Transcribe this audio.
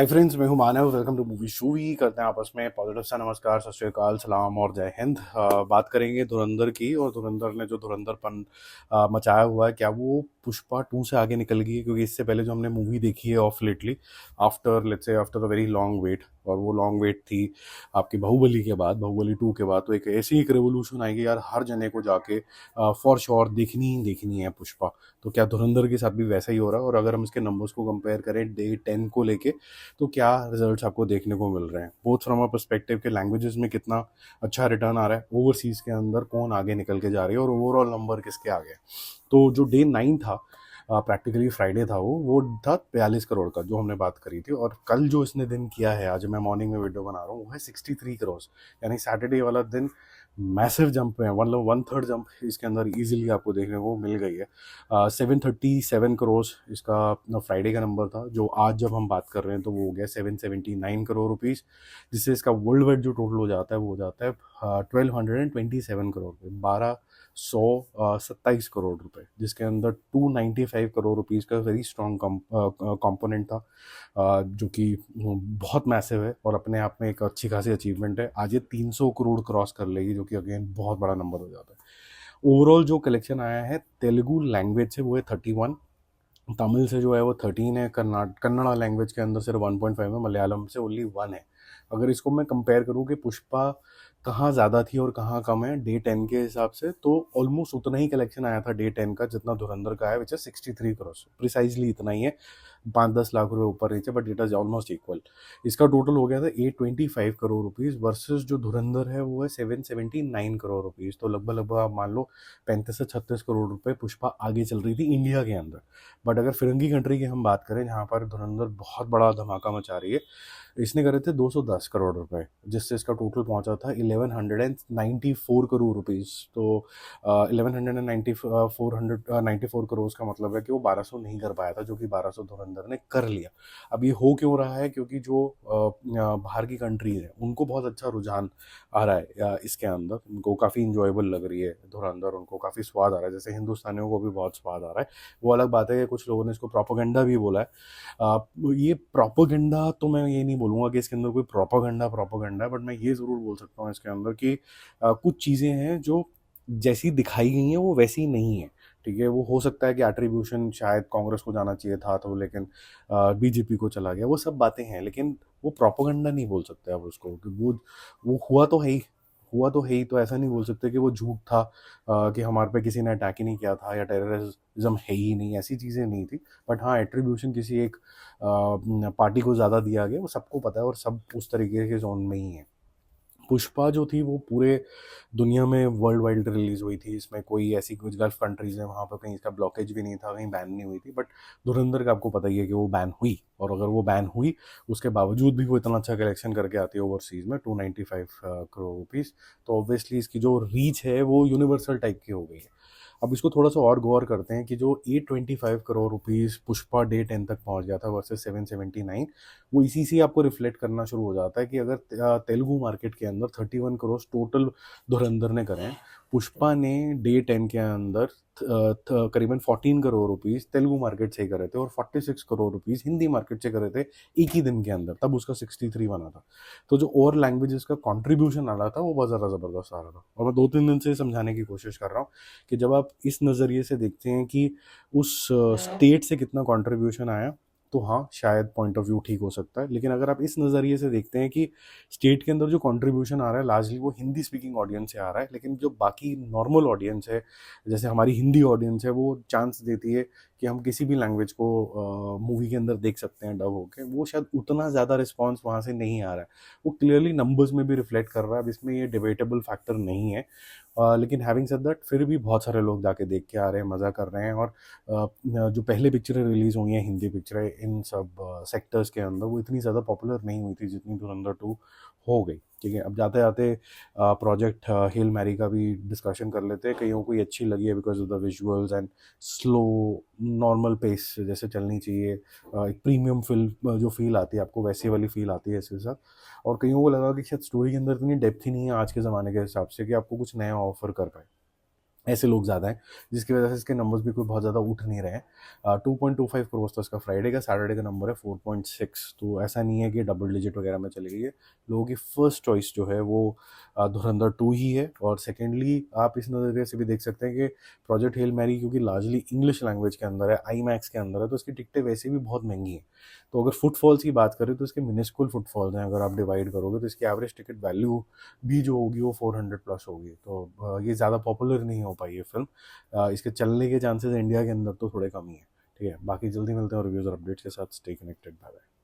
हाय friends, मैं हूं Manav. Welcome to Movie Shoovie. करते हैं आपस में पॉजिटिव सा नमस्कार, सत श्री अकाल, सलाम और जय हिंद। बात करेंगे धुरंधर की, और धुरंधर ने जो धुरंधरपन मचाया हुआ है, क्या वो पुष्पा 2 से आगे निकल गई है? क्योंकि इससे पहले जो हमने मूवी देखी है ऑफ लेटली, आफ्टर लेट्स से after a very long wait, और वो लॉन्ग वेट थी आपकी बाहुबली के बाद, बाहुबली 2 के बाद। तो एक ऐसी एक रेवोल्यूशन आएगी यार, हर जने को जाके फॉर श्योर देखनी ही देखनी है पुष्पा। तो क्या धुरंधर के साथ भी वैसा ही हो रहा है? और अगर हम इसके नंबर्स को कंपेयर करें डे 10 को लेके, तो क्या रिजल्ट्स आपको देखने को मिल रहे हैं बोथ फ्रॉम अ पर्सपेक्टिव के लैंग्वेजेस में कितना अच्छा रिटर्न आ रहा है, ओवरसीज के अंदर कौन आगे निकल के जा रही है, और ओवरऑल नंबर किसके आगे है। तो जो डे 9 था, प्रैक्टिकली फ्राइडे था, वो था 42 करोड़ का जो हमने बात करी थी। और कल जो इसने दिन किया है, आज मैं मॉर्निंग में वीडियो बना रहा हूँ, वो है 63 करोड़। यानी सैटरडे वाला दिन मैसिव जंप है, मतलब 1/3 जंप इसके अंदर इजीली आपको देखने को मिल गई है। 737 करोड़ इसका फ्राइडे का नंबर था, जो आज जब हम बात कर रहे हैं तो वो हो गया 779 करोड़ रुपीज़, जिससे इसका वर्ल्ड वाइड जो टोटल हो जाता है वो हो जाता है 1227 करोड़ रुपये, 1227 करोड़ रुपये, जिसके अंदर 295 करोड़ रुपीज़ का वेरी स्ट्रॉन्ग कंपोनेंट था, जो कि बहुत मैसिव है और अपने आप में एक अच्छी खासी अचीवमेंट है। आज ये 300 करोड़ क्रॉस कर लेगी, जो कि अगेन बहुत बड़ा नंबर हो जाता है। ओवरऑल जो कलेक्शन आया है तेलुगु लैंग्वेज से वो है 31, तमिल से जो है वो 13 है, कन्नड़ा लैंग्वेज के अंदर सिर्फ 1.5 है, मलयालम से ओनली 1 है। अगर इसको मैं कंपेयर करूँ कि पुष्पा कहाँ ज़्यादा थी और कहाँ कम है डे 10 के हिसाब से, तो ऑलमोस्ट उतना ही कलेक्शन आया था डे 10 का जितना धुरंधर का है, विच है 63 करोड़। प्रिसाइजली इतना ही है, 5-10 लाख रुपए ऊपर नीचे, but it is almost equal. इसका टोटल हो गया था 825 करोड़ रुपीज़, वर्सेस जो धुरंधर है वो है 779 करोड़ रुपीज़। तो लगभग लगभग आप मान लो 35 से 36 करोड़ रुपए पुष्पा आगे चल रही थी इंडिया के अंदर। बट अगर फिरंगी कंट्री की हम बात करें, जहाँ पर धुरंधर बहुत बड़ा धमाका मचा रही है, इसने करे थे 210 करोड़ रुपए, जिससे इसका टोटल पहुंचा था 1194 करोड़ रुपीज़। तो 1194 का मतलब है कि वो 1200 नहीं कर पाया था, जो कि 1200 धुरंधर ने कर लिया। अब ये हो क्यों रहा है? क्योंकि जो बाहर की कंट्रीज है उनको बहुत अच्छा रुझान आ रहा है इसके अंदर, उनको काफ़ी इंजॉयबल लग रही है धुरंधर, उनको काफ़ी स्वाद आ रहा है, जैसे हिंदुस्तानियों को भी बहुत स्वाद आ रहा है। वो अलग बात है कि कुछ लोगों ने इसको प्रोपोगंडा भी बोला है। ये प्रोपोगंडा तो मैं ये नहीं बोलूँगा कि इसके अंदर कोई प्रोपोगंडा प्रोपोगंडा है, बट मैं ये ज़रूर बोल सकता हूँ इसके अंदर कि कुछ चीज़ें हैं जो जैसी दिखाई गई हैं वो वैसी नहीं है। ठीक है, वो हो सकता है कि एट्रीब्यूशन शायद कांग्रेस को जाना चाहिए था तो, लेकिन बीजेपी को चला गया, वो सब बातें हैं, लेकिन वो प्रोपोगंडा नहीं बोल सकते आप उसको, कि वो हुआ तो है ही, हुआ तो है ही। तो ऐसा नहीं बोल सकते कि वो झूठ था, कि हमारे पे किसी ने अटैक ही नहीं किया था, या टेररिज्म है ही नहीं, ऐसी चीज़ें नहीं थी। बट हाँ, एट्रीब्यूशन किसी एक पार्टी को ज़्यादा दिया गया, वो सबको पता है, और सब उस तरीके के जोन में ही है। पुष्पा जो थी वो पूरे दुनिया में वर्ल्ड वाइड रिलीज हुई थी, इसमें कोई ऐसी कुछ गल्फ कंट्रीज है वहाँ पर कहीं इसका ब्लॉकेज भी नहीं था, कहीं बैन नहीं हुई थी। बट धुरंधर का आपको पता ही है कि वो बैन हुई, और अगर वो बैन हुई उसके बावजूद भी वो इतना अच्छा कलेक्शन करके आती है ओवरसीज में 295 करोड़ रुपीज़। तो ऑब्वियसली इसकी जो रीच है वो यूनिवर्सल टाइप की हो गई है। अब इसको थोड़ा सा और गौर करते हैं कि जो 825 करोड़ रुपीज़ पुष्पा डे 10 तक पहुंच गया था वर्सेस 779, वो इसी से आपको रिफ्लेक्ट करना शुरू हो जाता है कि अगर तेलुगु मार्केट के अंदर 31 करोड़ टोटल धुरंधर ने करे हैं, पुष्पा ने डे 10 के अंदर करीबन 14 करोड़ रुपीज़ तेलुगु मार्केट से ही करे थे, और 46 करोड़ रुपीज़ हिंदी मार्केट से करे थे एक ही दिन के अंदर, तब उसका 63 बना था। तो जो और लैंग्वेजेस का कॉन्ट्रीब्यूशन आ रहा था वो बहुत ज़्यादा ज़बरदस्त आ रहा था। और मैं 2-3 दिन से समझाने की कोशिश कर रहा हूँ कि जब आप इस नज़रिए से देखते हैं कि उस स्टेट से कितना कंट्रीब्यूशन आया, तो हाँ शायद पॉइंट ऑफ व्यू ठीक हो सकता है। लेकिन अगर आप इस नज़रिए से देखते हैं कि स्टेट के अंदर जो कंट्रीब्यूशन आ रहा है लार्जली वो हिंदी स्पीकिंग ऑडियंस से आ रहा है, लेकिन जो बाकी नॉर्मल ऑडियंस है, जैसे हमारी हिंदी ऑडियंस है, वो चांस देती है कि हम किसी भी लैंग्वेज को मूवी के अंदर देख सकते हैं डब होके, वो शायद उतना ज़्यादा रिस्पॉन्स वहाँ से नहीं आ रहा है। वो क्लियरली नंबर्स में भी रिफ्लेक्ट कर रहा है, अब इसमें ये डिबेटेबल फैक्टर नहीं है। लेकिन हैविंग सेड दैट, फिर भी बहुत सारे लोग जाके देख के आ रहे हैं, मज़ा कर रहे हैं। और जो पहले पिक्चरें रिलीज़ हुई हैं हिंदी पिक्चरें इन सब सेक्टर्स के अंदर, वो इतनी ज़्यादा पॉपुलर नहीं हुई थी जितनी धुरंधर 2 हो गई। ठीक है, अब जाते जाते प्रोजेक्ट हेल मैरी का भी डिस्कशन कर लेते हैं। कईयों को ये अच्छी लगी है because of the visuals and slow normal pace जैसे चलनी चाहिए, एक प्रीमियम फिल्म जो फील आती है आपको, वैसी वाली फील आती है इसके साथ। और कईयों को लगा कि शायद स्टोरी के अंदर इतनी डेप्थ ही नहीं है आज के ज़माने के हिसाब से कि आपको कुछ नया ऑफर कर पाए। ऐसे लोग ज़्यादा हैं, जिसकी वजह से इसके नंबर्स भी कोई बहुत ज़्यादा उठ नहीं रहे हैं। 2.25 करोड़ था इसका फ्राइडे का, सैटरडे का नंबर है 4.6। तो ऐसा नहीं है कि डबल डिजिट वगैरह में चली गई है। लोगों की फर्स्ट चॉइस जो है वो धुरंधर 2 ही है। और सेकेंडली आप इस नज़रिए से भी देख सकते हैं कि प्रोजेक्ट हेल मैरी क्योंकि लार्जली इंग्लिश लैंग्वेज के अंदर है, आई मैक्स के अंदर है, तो इसकी टिकटें वैसे भी बहुत महंगी हैं। तो अगर फुटफॉल्स की बात करें तो इसके मिनिस्कुल फुटफॉल्स हैं, अगर आप डिवाइड करोगे तो इसकी एवरेज टिकट वैल्यू भी जो होगी वो 400 प्लस होगी। तो ये ज़्यादा पॉपुलर नहीं हो पाई है फिल्म। इसके चलने के चांसेस इंडिया के अंदर तो थोड़े कम ही है। ठीक है, बाकी जल्दी मिलते हैं रिव्यूज़ और अपडेट्स के साथ। Stay connected, bye bye.